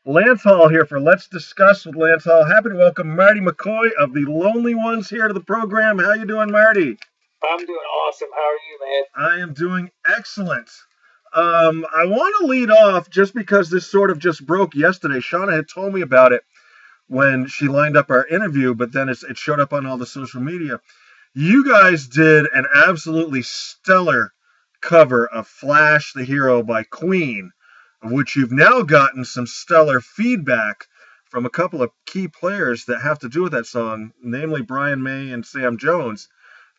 Lance Hall here for Let's Discuss with Lance Hall. Happy to welcome Marty McCoy of the Lonely Ones here to the program. How you doing, Marty? I'm doing awesome. How are you, man? I am doing excellent. I want to lead off just because this sort of just broke yesterday. Shauna had told me about it when she lined up our interview, but then it showed up on all the social media. You guys did an absolutely stellar cover of Flash the Hero by Queen, of which you've now gotten some stellar feedback from a couple of key players that have to do with that song, namely Brian May and Sam Jones.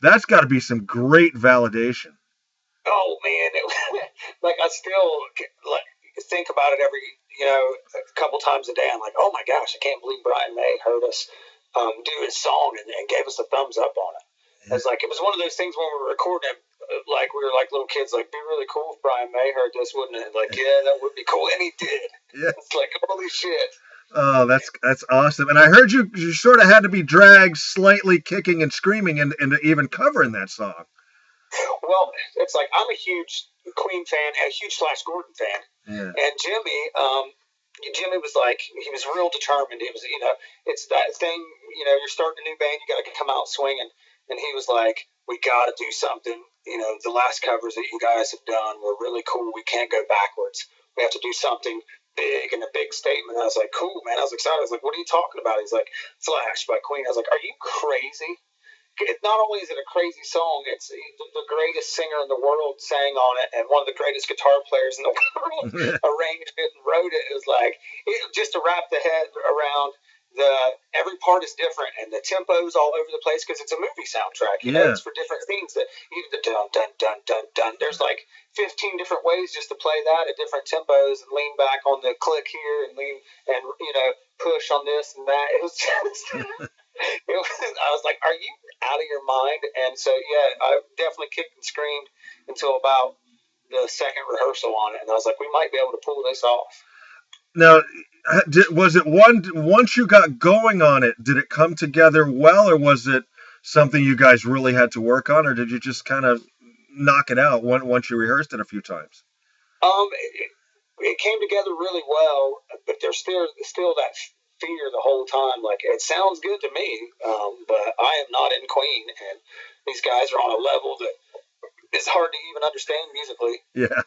That's got to be some great validation. Oh man, like I still like think about it every a couple times a day. I'm like, oh my gosh, I can't believe Brian May heard us do his song and gave us a thumbs up on it. It's like it was one of those things when we were recording it, like we were like little kids, like be really cool if Brian May heard this, wouldn't it? Like yeah, that would be cool, and he did. Yeah. It's like holy shit. Oh, that's awesome. And I heard you sort of had to be dragged slightly kicking and screaming into even covering that song. Well, it's like I'm a huge Queen fan and a huge Flash Gordon fan. Yeah. And Jimmy was like, he was real determined. He was, it's that thing, you're starting a new band, you got to come out swinging. And he was like, we got to do something. The last covers that you guys have done were really cool. We can't go backwards. We have to do something big and a big statement. And I was like, cool, man. I was excited. I was like, what are you talking about? He's like, Flash by Queen. I was like, are you crazy? Not only is it a crazy song, it's the greatest singer in the world sang on it, and one of the greatest guitar players in the world arranged it and wrote it. It was like just to wrap the head around every part is different, and the tempo's all over the place because it's a movie soundtrack. You know, it's for different scenes. That even the dun dun dun dun dun. There's like 15 different ways just to play that at different tempos and lean back on the click here and lean and push on this and that. It was just. I was like, are you out of your mind? And so, yeah, I definitely kicked and screamed until about the second rehearsal on it. And I was like, we might be able to pull this off. Now, was it once you got going on it, did it come together well, or was it something you guys really had to work on, or did you just kind of knock it out once you rehearsed it a few times? It came together really well, but there's still that fear the whole time. Like, it sounds good to me, but I am not in Queen, and these guys are on a level that is hard to even understand musically. Yeah.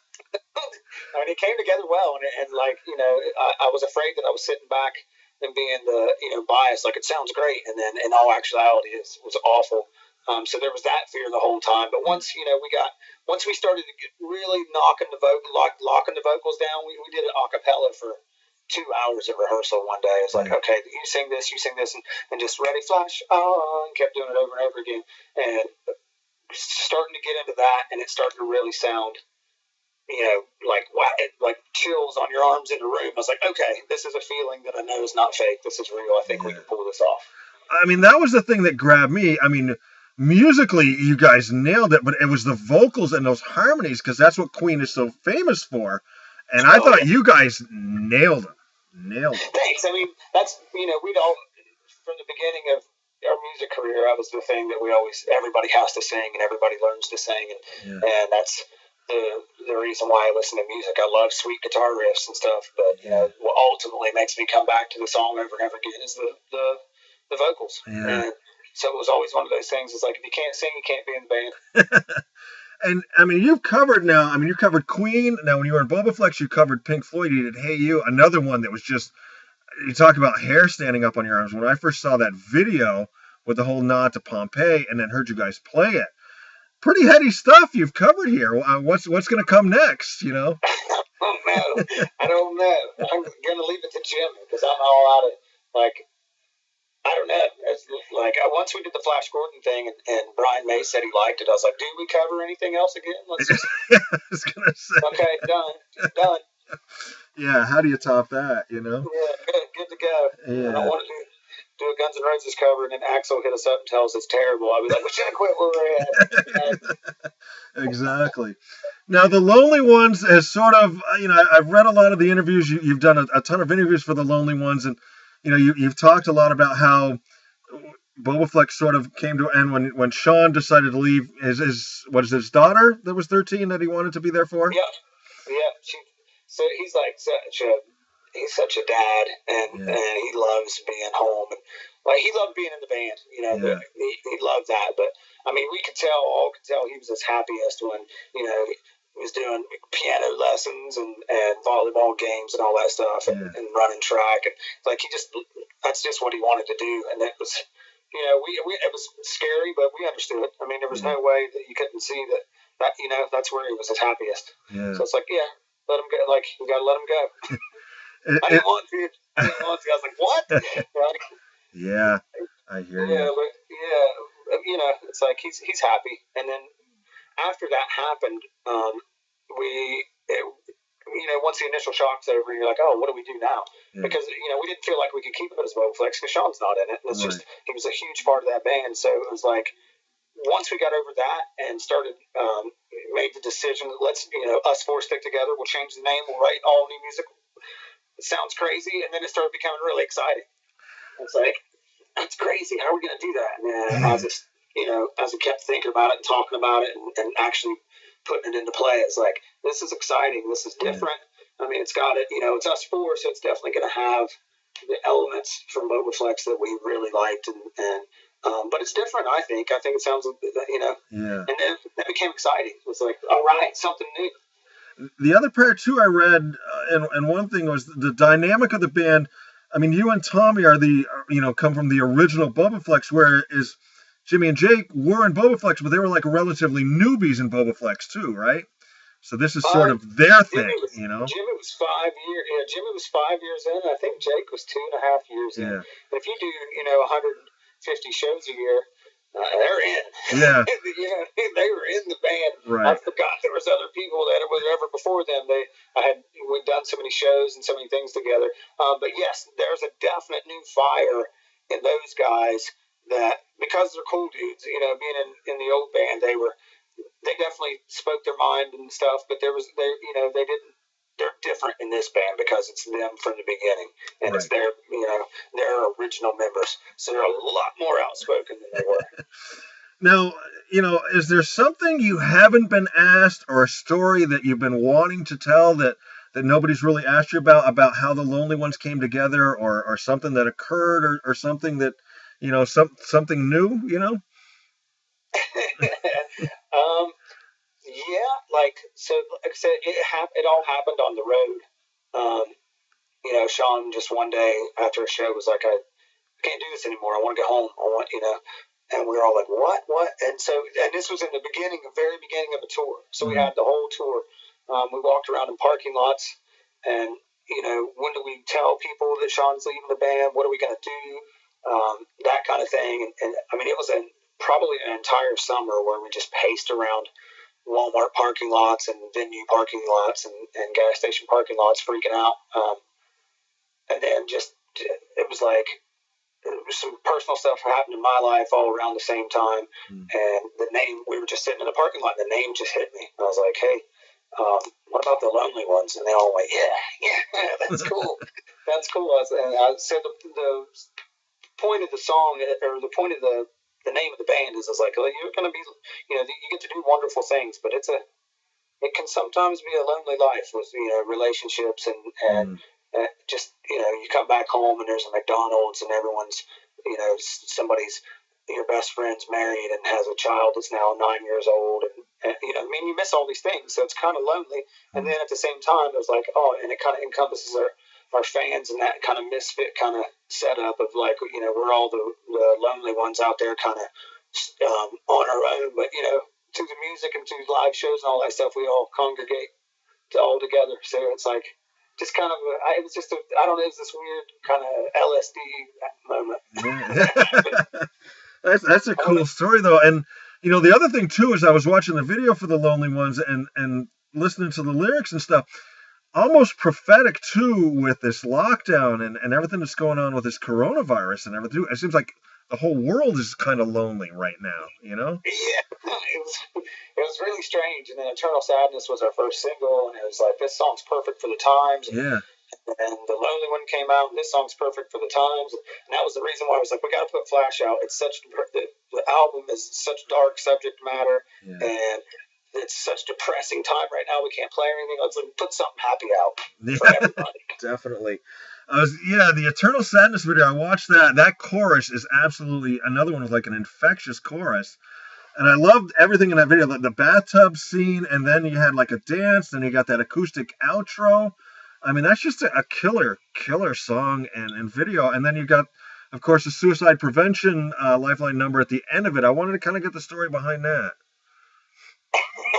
I mean, it came together well, and like, I was afraid that I was sitting back and being the biased, like it sounds great, and then in all actuality it was awful. So there was that fear the whole time. But once we started to really locking the vocals down, we did it a cappella for 2 hours of rehearsal one day. It's like, okay, you sing this, and just ready, Flash, and kept doing it over and over again, and starting to get into that, and it started to really sound, like wow, like chills on your arms in the room. I was like, okay, this is a feeling that I know is not fake. This is real. I think we can pull this off. I mean, that was the thing that grabbed me. I mean, musically, you guys nailed it, but it was the vocals and those harmonies, because that's what Queen is so famous for. And I thought you guys nailed it. Thanks. I mean, that's, we'd all, from the beginning of our music career, that was the thing that everybody has to sing and everybody learns to sing. And that's the reason why I listen to music. I love sweet guitar riffs and stuff, but, what ultimately makes me come back to the song over and over again is the vocals. Yeah. And so it was always one of those things. It's like, if you can't sing, you can't be in the band. And, I mean, you covered Queen. Now, when you were in Bobaflex, you covered Pink Floyd. You did Hey You, another one that was just, you talk about hair standing up on your arms. When I first saw that video with the whole nod to Pompeii and then heard you guys play it, pretty heady stuff you've covered here. What's going to come next, Oh, no. I don't know. I'm going to leave it to Jim because I'm all out of, like, I don't know. It's like once we did the Flash Gordon thing and Brian May said he liked it, I was like, do we cover anything else again? Let's just... I was going to say. Okay, done. Yeah, how do you top that, Yeah, good to go. Yeah. I don't want to do a Guns N' Roses cover and then Axl hit us up and tell us it's terrible. I'll be like, we should have quit where we're at. Exactly. Now, the Lonely Ones has sort of, I've read a lot of the interviews. You've done a ton of interviews for the Lonely Ones, and you've talked a lot about how Bobaflex sort of came to an end when Sean decided to leave his daughter that was 13 that he wanted to be there for? Yeah. So he's like such a he's such a dad, Yeah. and he loves being home, and like he loved being in the band. Yeah. He loved that. But I mean, we could tell, all could tell, he was his happiest when he was doing piano lessons and volleyball games and all that stuff, Yeah. and running track, and like he just that's just what he wanted to do, and it was. We it was scary, but we understood. I mean, there was Yeah. no way that you couldn't see that that's where he was his happiest. Yeah. So it's like, yeah, let him go. Like you got to let him go. It, I it, didn't want to. I didn't want to. I was like, what? Like, yeah. I hear you. yeah, but yeah, it's like he's happy. And then after that happened, once the initial shock's over, you're like, oh, what do we do now? Yeah. Because we didn't feel like we could keep it as Bowflex because Sean's not in it, and it's Right. just he was a huge part of that band. So it was like once we got over that and started made the decision that let's us four stick together, we'll change the name, we'll write all new music. It sounds crazy, and then it started becoming really exciting. It's like that's crazy. How are we going to do that? And as I kept thinking about it and talking about it and actually putting it into play, it's like this is exciting. This is different. I mean, it's got it. It's us four, so it's definitely going to have the elements from Bowflex that we really liked, but it's different. I think it sounds, Yeah. and then that became exciting. It was like, all right, something new. The other part too, I read, and one thing was the dynamic of the band. I mean, you and Tommy are come from the original Bowflex, whereas Jimmy and Jake were in Bowflex, but they were like relatively newbies in Bowflex too, right? So this is sort of their thing, Jimmy was 5 years. Yeah, Jimmy was 5 years in. I think Jake was 2.5 years in. And if you do, 150 shows a year, they're in. Yeah. They were in the band. Right. I forgot there was other people that were ever before them. We'd done so many shows and so many things together. But yes, there's a definite new fire in those guys that because they're cool dudes. Being in the old band, they definitely spoke their mind and stuff. But they didn't. They're different in this band because it's them from the beginning, and It's their original members, so they're a lot more outspoken than they were. Now, is there something you haven't been asked, or a story that you've been wanting to tell that nobody's really asked you about how the Lonely Ones came together, or something that occurred, or something that something new? Yeah, like I said, it all happened on the road. Sean just one day after a show was like, I can't do this anymore. I want to go home. I want, and we were all like, what? And this was in the very beginning of a tour. So we had the whole tour. We walked around in parking lots, and when do we tell people that Sean's leaving the band? What are we going to do? That kind of thing. And I mean, it was probably an entire summer where we just paced around Walmart parking lots and venue parking lots and gas station parking lots, freaking out. And then it was like some personal stuff happened in my life all around the same time. And the name, we were just sitting in the parking lot, and the name just hit me. I was like, hey, what about the Lonely Ones? And they all went, yeah, that's cool. That's cool. I said the point of the song, or the point of the name of the band is like, you're going to be, you get to do wonderful things, but it can sometimes be a lonely life with, relationships and just, you come back home and there's a McDonald's and everyone's, somebody's, your best friend's married and has a child that's now 9 years old. And you miss all these things. So it's kind of lonely. And then at the same time, it was like, and it kind of encompasses our fans and that kind of misfit kind of setup of like, we're all the lonely ones out there kind of on our own, but through the music and through live shows and all that stuff, we all congregate all together. So it's like just kind of it was just I don't know, it was this weird kind of LSD moment. That's a cool story though. And the other thing too is I was watching the video for the Lonely Ones and listening to the lyrics and stuff. Almost prophetic too with this lockdown and everything that's going on with this coronavirus and everything. It seems like the whole world is kind of lonely right now, Yeah, it was really strange. And then Eternal Sadness was our first single, and it was like, this song's perfect for the times. Yeah. And the Lonely One came out, and this song's perfect for the times. And that was the reason why I was like, we got to put Flash out. It's the album is such dark subject matter, and it's such depressing time right now. We can't play anything. Let's put something happy out for Yeah, everybody. definitely. The Eternal Sadness video. I watched that. That chorus is absolutely another one with like an infectious chorus. And I loved everything in that video. The bathtub scene, and then you had like a dance, then you got that acoustic outro. I mean, that's just a killer song and video. And then you got, of course, the suicide prevention lifeline number at the end of it. I wanted to kind of get the story behind that.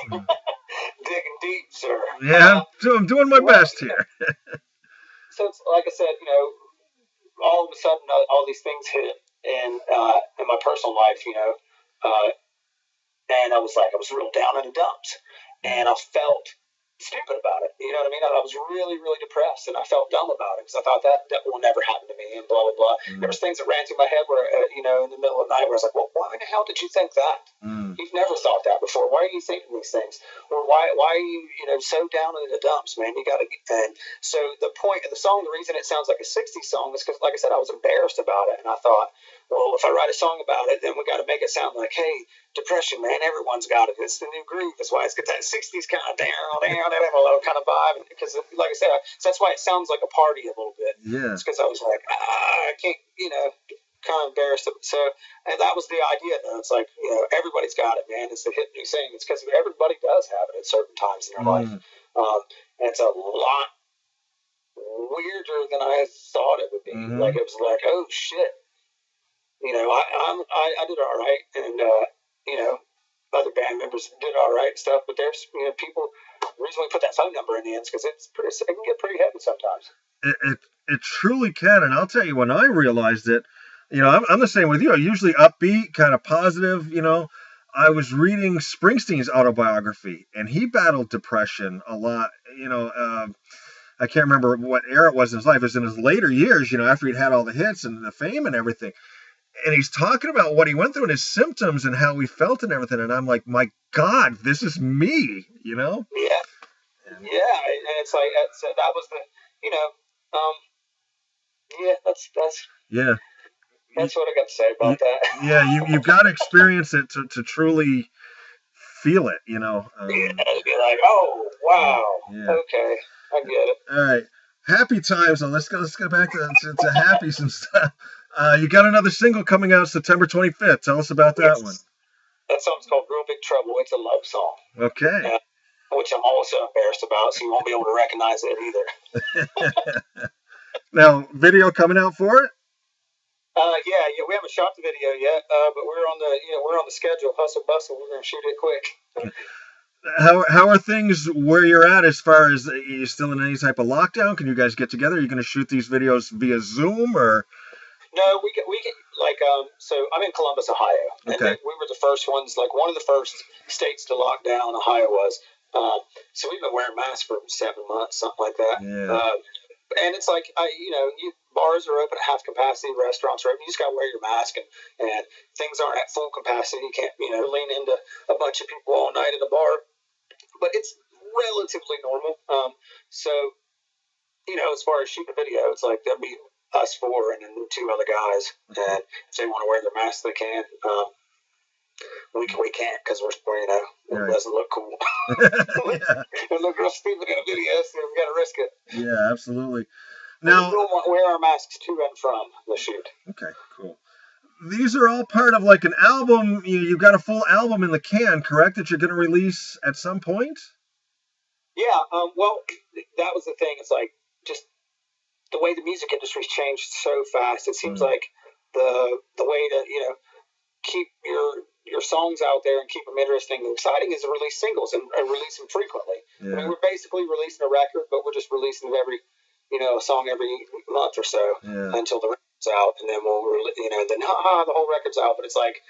Digging deep, sir. Yeah, I'm doing my best here. So it's like I said, all of a sudden, all these things hit in my personal life, and I was real down in the dumps, and I felt stupid about it. You know what I mean? I was really, really depressed, and I felt dumb about it because I thought that will never happen to me, and blah blah blah. There was things that ran through my head where, in the middle of the night, where I was like, well, why the hell did you think that? You've never thought that before. Why are you thinking these things? Or why are you, so down in the dumps, man? You got to. And so the point of the song, the reason it sounds like a '60s song is because, like I said, I was embarrassed about it, and I thought, well, if I write a song about it, then we got to make it sound like, hey, depression, man, everyone's got it. It's the new groove. That's why it's got that '60s kind of down, that MLO kind of vibe. Because, like I said, so that's why it sounds like a party a little bit. Yeah. It's because I was like, I can't, kind of embarrassed. So, and that was the idea, though. It's like, everybody's got it, man. It's the hip new thing. It's because everybody does have it at certain times in their life. And it's a lot weirder than I thought it would be. Like, it was like, oh, shit. I did all right, and other band members did all right and stuff. But there's people. The reason we put that phone number in the end is because it can get pretty heavy sometimes. It truly can, and I'll tell you, when I realized it, I'm the same with you. I'm usually upbeat, kind of positive. I was reading Springsteen's autobiography, and he battled depression a lot. I can't remember what era it was in his life. It was in his later years, after he'd had all the hits and the fame and everything. And he's talking about what he went through and his symptoms and how he felt and everything. And I'm like, my God, this is me, Yeah. And it's like, that was the, yeah. That's what I got to say about that. Yeah, you've got to experience it to truly feel it, you're like, oh, wow. Yeah. Okay, I get it. All right. Happy times. So let's go back to happy some stuff. You got another single coming out September 25th. Tell us about that one. That song's called Real Big Trouble. It's a love song. Okay. Which I'm also embarrassed about, so you won't be able to recognize it either. Now, video coming out for it? Yeah, we haven't shot the video yet, but we're on the schedule. Hustle bustle. We're gonna shoot it quick. How are things where you're at as far as are you still in any type of lockdown? Can you guys get together? Are you going to shoot these videos via Zoom or? No, we can so I'm in Columbus, Ohio. Okay. And we were the first ones, like one of the first states to lock down. Ohio was. So we've been wearing masks for 7 months, something like that. Yeah. And it's like, bars are open at half capacity, restaurants are open. You just got to wear your mask, and things aren't at full capacity. You can't, lean into a bunch of people all night in a bar. But it's relatively normal. So, as far as shooting a video, it's like there'll be us four and then 2 other guys. And if they want to wear their masks, they can. We can't because it doesn't look cool. It look real stupid in a video, so we got to risk it. Yeah, absolutely. Now, we will wear our masks to and from the shoot. Okay, cool. These are all part of like an album. You've got a full album in the can, correct? That you're going to release at some point? Yeah. Well, that was the thing. It's like just the way the music industry's changed so fast. It seems like the way to keep your songs out there and keep them interesting and exciting is to release singles and release them frequently. Yeah. I mean, we're basically releasing a record, but we're just releasing them a song every month or so until the record's out, and then the whole record's out. But it's like,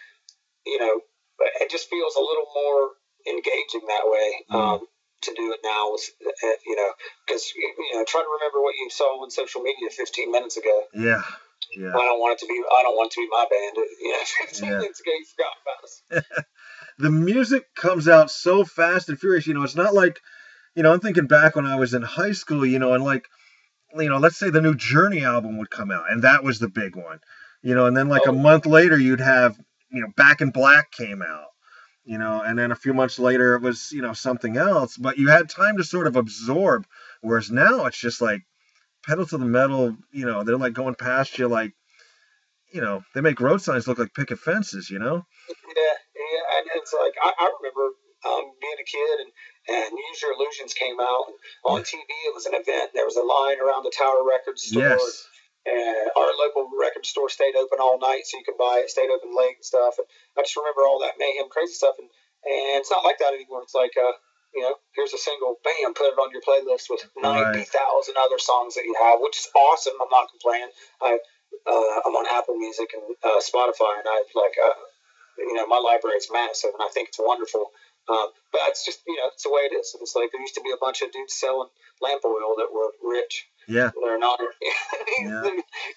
it just feels a little more engaging that way to do it now. Because try to remember what you saw on social media 15 minutes ago. Yeah. I don't want it to be my band. 15 minutes ago, you forgot about us. The music comes out so fast and furious. It's not like, I'm thinking back when I was in high school, and like, let's say the new Journey album would come out, and that was the big one, and then like a month later you'd have, Back in Black came out, and then a few months later it was, something else, but you had time to sort of absorb. Whereas now it's just like pedal to the metal, they're like going past you like, they make road signs look like picket fences. Yeah, yeah, and it's like I remember being a kid and Use Your Illusions came out and on Yeah. TV. It was an event. There was a line around the Tower Records store, Yes. and our local record store stayed open all night, so you could buy it. Stayed open late and stuff. And I just remember all that mayhem, crazy stuff. And it's not like that anymore. It's like here's a single, bam, put it on your playlist with Right. 90,000 other songs that you have, which is awesome. I'm not complaining. I'm on Apple Music and Spotify, and I like my library is massive, and I think it's wonderful. But it's just it's the way it is. It's like there used to be a bunch of dudes selling lamp oil that were rich. Yeah. They're not. Yeah.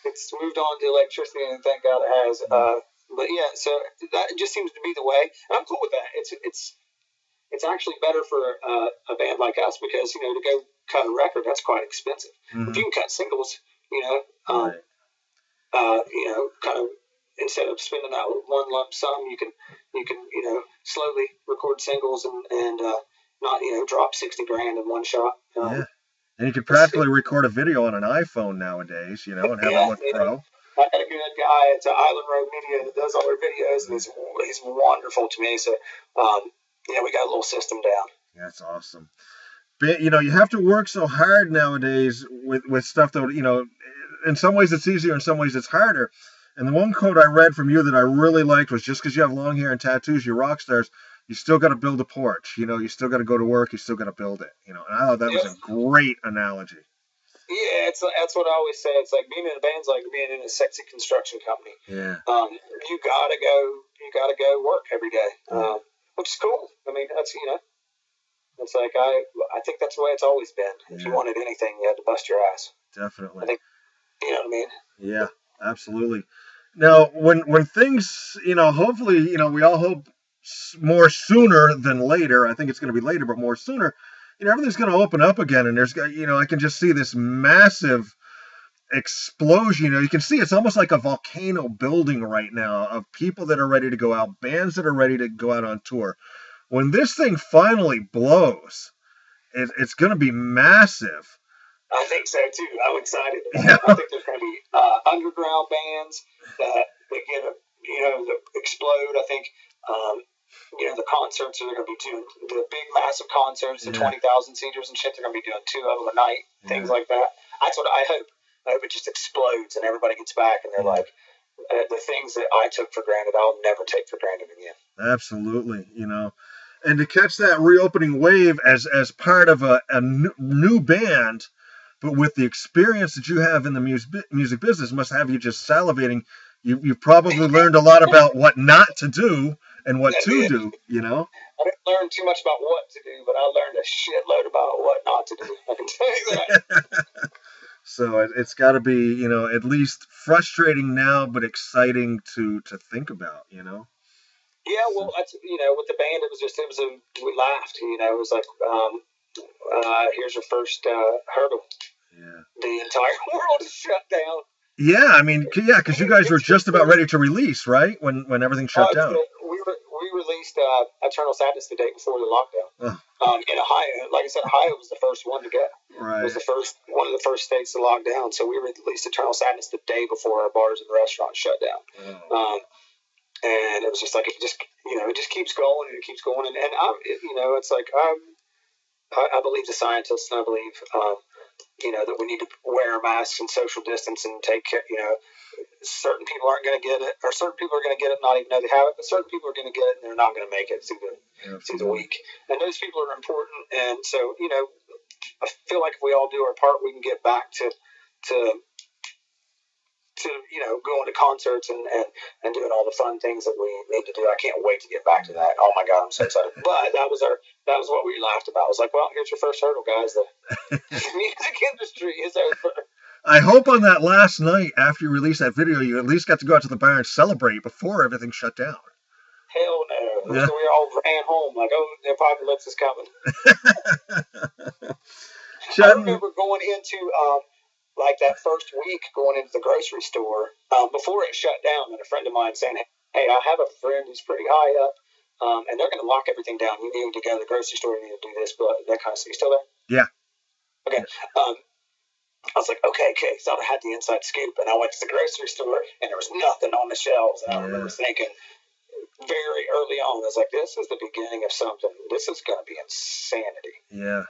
It's moved on to electricity, and thank God it has. But yeah, so that just seems to be the way, and I'm cool with that. It's actually better for a band like us because to go cut a record, that's quite expensive. Mm-hmm. If you can cut singles, Right. kind of instead of spending that one lump sum, you can slowly record singles and not drop 60 grand in one shot. Yeah. And you could practically record a video on an iPhone nowadays, and have it look pro. I got a good guy. It's Island Road Media that does all our videos, and he's wonderful to me. So, we got a little system down. That's awesome. But, you have to work so hard nowadays with stuff that, in some ways it's easier, in some ways it's harder. And the one quote I read from you that I really liked was, just because you have long hair and tattoos, you're rock stars, you still got to build a porch. You still got to go to work. You still got to build it. And I thought that was a great analogy. Yeah, that's what I always say. It's like being in a band's like being in a sexy construction company. Yeah. You gotta go work every day, which is cool. I mean, that's it's like I think that's the way it's always been. If you wanted anything, you had to bust your ass. Definitely. I think you know what I mean. Yeah, absolutely. Now, when things, hopefully, we all hope more sooner than later. I think it's going to be later, but more sooner. Everything's going to open up again, and there's, I can just see this massive explosion. You can see it's almost like a volcano building right now of people that are ready to go out, bands that are ready to go out on tour. When this thing finally blows, it's going to be massive. I think so too. I'm excited. Yeah. I think there's going to be underground bands that get that explode. I think the concerts are going to be doing the big massive concerts, the 20,000 seaters and shit. They're going to be doing 2 of them a night, things like that. That's what I hope. I hope it just explodes and everybody gets back and they're like, the things that I took for granted, I'll never take for granted again. Absolutely, and to catch that reopening wave as part of a new band, but with the experience that you have in the music business, must have you just salivating. You've probably learned a lot about what not to do and what to do. I didn't learn too much about what to do, but I learned a shitload about what not to do. I can tell you that. So it's got to be, at least frustrating now, but exciting to think about. Yeah, well, that's with the band, we laughed. It was like, here's your first hurdle. Yeah. The entire world is shut down. Yeah, I mean, because you guys were just about ready to release, right? When everything shut down. We released Eternal Sadness the day before the lockdown. In Ohio, like I said, Ohio was the first one to go. Right. It was one of the first states to lock down. So we released Eternal Sadness the day before our bars and restaurants shut down. Oh. And it was just like it just keeps going and it keeps going. And it's like I believe the scientists, and I believe that we need to wear masks and social distance and take care. Certain people aren't going to get it, or certain people are going to get it, not even know they have it. But certain people are going to get it, and they're not going to make it through the week. And those people are important. And so I feel like if we all do our part, we can get back to going to concerts and doing all the fun things that we need to do. I can't wait to get back to that. Oh my God, I'm so excited. But that was what we laughed about. I was like, well, here's your first hurdle, guys. The music industry is over. I hope on that last night after you released that video, you at least got to go out to the bar and celebrate before everything shut down. Hell no. Yeah. We all ran home like, oh, the apocalypse is coming. I remember going into like that first week going into the grocery store before it shut down, and a friend of mine saying, hey, I have a friend who's pretty high up and they're going to lock everything down. You need to go to the grocery store. You need to do this, but that kind of stuff. You still there? Yeah. Okay. I was like, okay. So I had the inside scoop, and I went to the grocery store, and there was nothing on the shelves. And I remember thinking very early on, I was like, this is the beginning of something. This is going to be insanity. Yeah.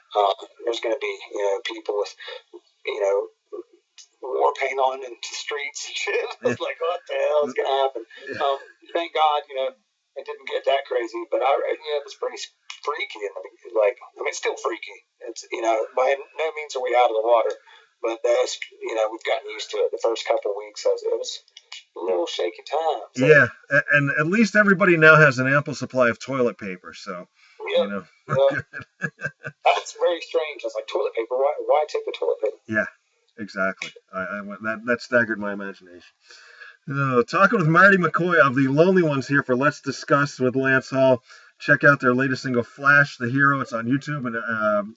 There's going to be, people with, war paint on in the streets and shit. I was like, what the hell is going to happen? Thank God, it didn't get that crazy, but it was pretty freaky. It's still freaky. It's, by no means are we out of the water, but that's, we've gotten used to it. The first couple of weeks, it was a little shaky time. So. Yeah, and at least everybody now has an ample supply of toilet paper, so, That's very strange. I was like, toilet paper? Why take the toilet paper? Yeah, exactly. That staggered my imagination. Talking with Marty McCoy of the Lonely Ones here for Let's Discuss with Lance Hall. Check out their latest single, Flash the Hero. It's on YouTube, and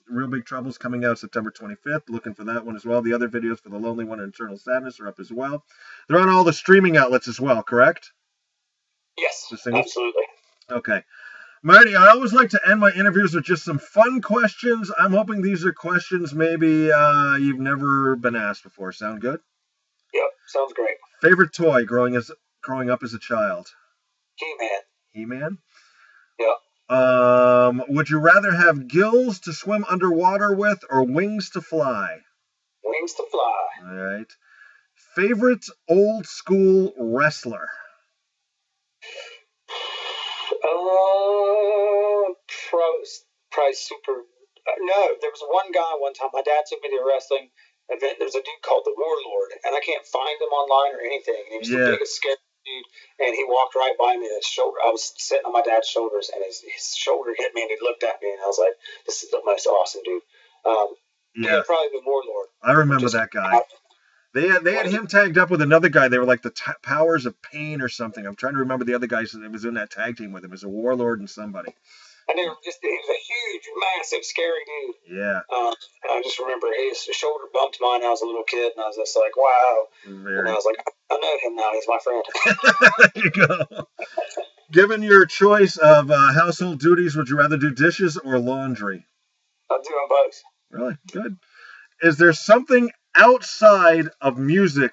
Real Big Trouble's coming out September 25th. Looking for that one as well. The other videos for The Lonely One and Eternal Sadness are up as well. They're on all the streaming outlets as well, correct? Yes, absolutely. Okay. Marty, I always like to end my interviews with just some fun questions. I'm hoping these are questions maybe you've never been asked before. Sound good? Yep, sounds great. Favorite toy growing up as a child? He-Man. He-Man? Yeah. Would you rather have gills to swim underwater with or wings to fly? Wings to fly. All right. Favorite old school wrestler? Probably super. No, there was one guy one time. My dad took me to a wrestling event. There's a dude called the Warlord, and I can't find him online or anything. And he was the biggest, scary dude, and he walked right by me. His shoulder. I was sitting on my dad's shoulders, and his shoulder hit me, and he looked at me, and I was like, "This is the most awesome dude." Probably the Warlord. I remember that guy. They had him tagged up with another guy. They were like the Powers of Pain or something. I'm trying to remember the other guys that was in that tag team with him. It was a Warlord and somebody. And he was a huge, massive, scary dude. Yeah. I just remember his shoulder bumped mine. I was a little kid, and I was just like, wow. And I was like, I know him now. He's my friend. There you go. Given your choice of household duties, would you rather do dishes or laundry? I'll do them both. Really? Good. Is there something outside of music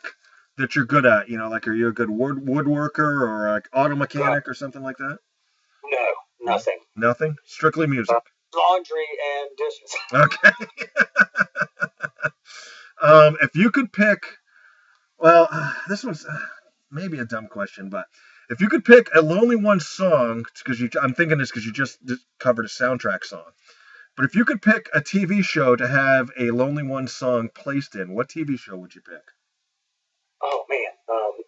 that you're good at? Like, are you a good woodworker or like auto mechanic or something like that? No, nothing. Nothing? Strictly music. Laundry and dishes. Okay. If you could pick, well, this one's maybe a dumb question, but if you could pick a Lonely One song, because I'm thinking this because you just covered a soundtrack song. But if you could pick a TV show to have a Lonely One song placed in, what TV show would you pick? Oh, man. I've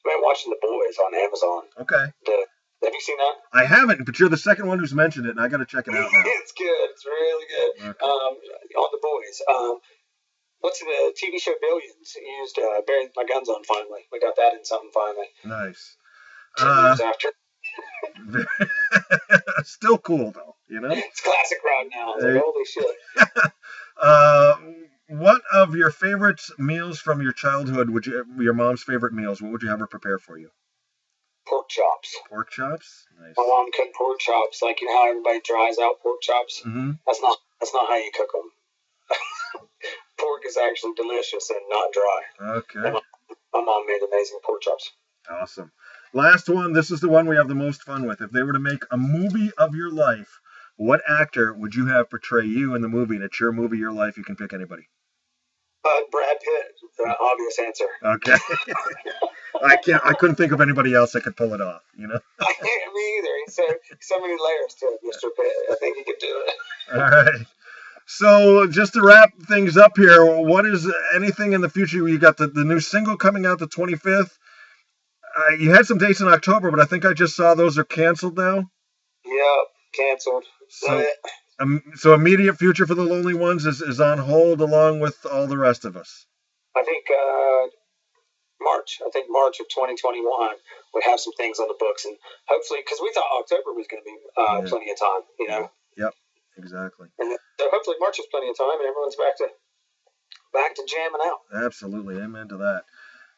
been watching The Boys on Amazon. Okay. Have you seen that? I haven't, but you're the second one who's mentioned it, and I got to check it out now. It's good. It's really good. Okay. On The Boys. What's the TV show Billions? Used Bury My Guns On finally. We got that in something finally. Nice. 10 years after. Still cool though, It's classic rock now. Like, holy shit. What of your favorite meals from your childhood your mom's favorite meals? What would you have her prepare for you? Pork chops. Pork chops? Nice. My mom cooked pork chops. Like, how everybody dries out pork chops? Mm-hmm. That's not how you cook them. Pork is actually delicious and not dry. Okay. And my mom made amazing pork chops. Awesome. Last one. This is the one we have the most fun with. If they were to make a movie of your life, what actor would you have portray you in the movie? And it's your movie, your life. You can pick anybody. Brad Pitt. Obvious answer. Okay. I couldn't think of anybody else that could pull it off. Me either. He's so many layers to it, Mr. Pitt. I think he could do it. All right. So just to wrap things up here, what is anything in the future? You got the new single coming out the 25th. You had some dates in October, but I think I just saw those are canceled now. Yeah, canceled. So immediate future for the Lonely Ones is on hold along with all the rest of us. I think March. I think March of 2021 we have some things on the books, and hopefully, because we thought October was going to be plenty of time, Yep, exactly. And so hopefully March is plenty of time, and everyone's back to jamming out. Absolutely, amen to that.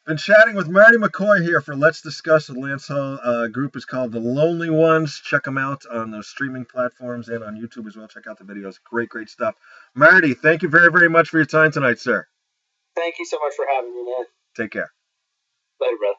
Been chatting with Marty McCoy here for Let's Discuss. The Lance Hall group is called The Lonely Ones. Check them out on those streaming platforms and on YouTube as well. Check out the videos. Great, great stuff. Marty, thank you very, very much for your time tonight, sir. Thank you so much for having me, man. Take care. Later, brother.